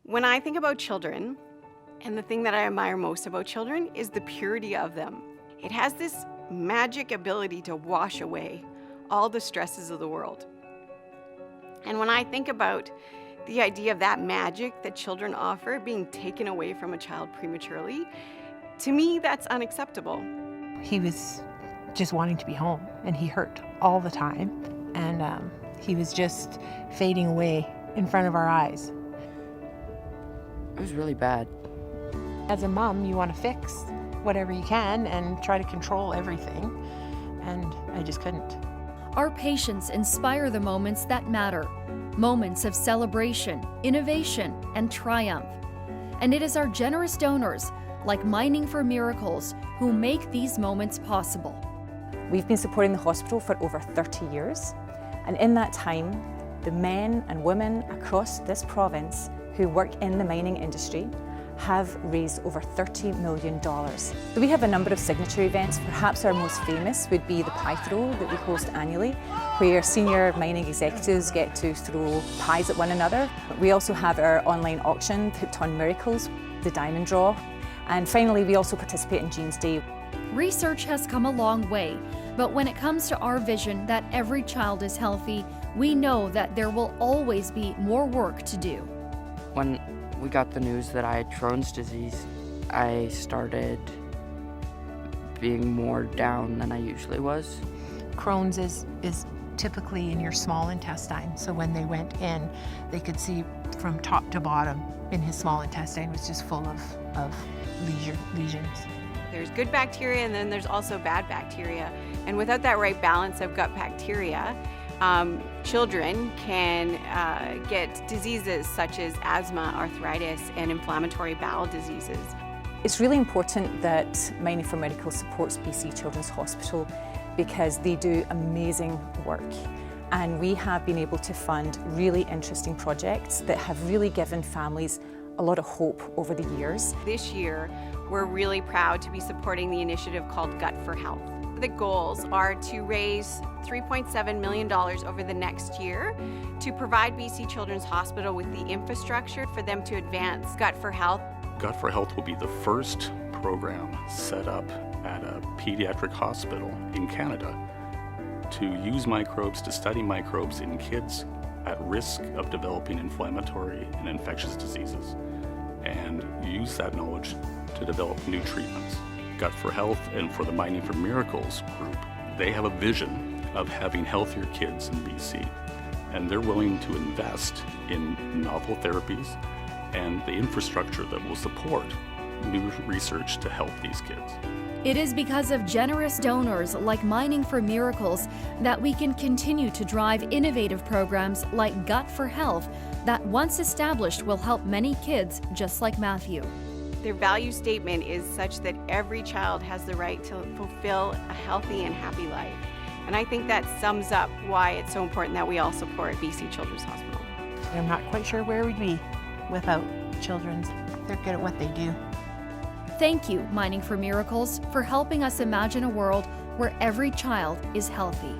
When I think about children, and the thing that I admire most about children is the purity of them. It has this magic ability to wash away all the stresses of the world. And when I think about the idea of that magic that children offer being taken away from a child prematurely, to me, that's unacceptable. He was just wanting to be home, and he hurt all the time, and he was just fading away in front of our eyes. It was really bad. As a mom, you want to fix whatever you can and try to control everything, and I just couldn't. Our patients inspire the moments that matter, moments of celebration, innovation, and triumph. And it is our generous donors, like Mining for Miracles, who make these moments possible. We've been supporting the hospital for over 30 years, and in that time, the men and women across this province who work in the mining industry have raised over $30 million. So we have a number of signature events. Perhaps our most famous would be the Pie Throw that we host annually, where senior mining executives get to throw pies at one another. We also have our online auction, Hooked on Miracles, the Diamond Draw. And finally, we also participate in Jean's Day. Research has come a long way, but when it comes to our vision that every child is healthy, we know that there will always be more work to do. When we got the news that I had Crohn's disease, I started being more down than I usually was. Crohn's is typically in your small intestine, so when they went in, they could see from top to bottom in his small intestine was just full of lesions. There's good bacteria and then there's also bad bacteria. And without that right balance of gut bacteria, children can get diseases such as asthma, arthritis, and inflammatory bowel diseases. It's really important that Mining for Miracles supports BC Children's Hospital because they do amazing work. And we have been able to fund really interesting projects that have really given families a lot of hope over the years. This year, we're really proud to be supporting the initiative called Gut for Health. The goals are to raise $3.7 million over the next year to provide BC Children's Hospital with the infrastructure for them to advance Gut for Health. Gut for Health will be the first program set up at a pediatric hospital in Canada to use microbes, to study microbes in kids at risk of developing inflammatory and infectious diseases, and use that knowledge to develop new treatments. Gut for Health and for the Mining for Miracles group, they have a vision of having healthier kids in BC, and they're willing to invest in novel therapies and the infrastructure that will support new research to help these kids. It is because of generous donors like Mining for Miracles that we can continue to drive innovative programs like Gut for Health that, once established, will help many kids just like Matthew. Their value statement is such that every child has the right to fulfill a healthy and happy life. And I think that sums up why it's so important that we all support BC Children's Hospital. I'm not quite sure where we'd be without Children's. They're good at what they do. Thank you, Mining for Miracles, for helping us imagine a world where every child is healthy.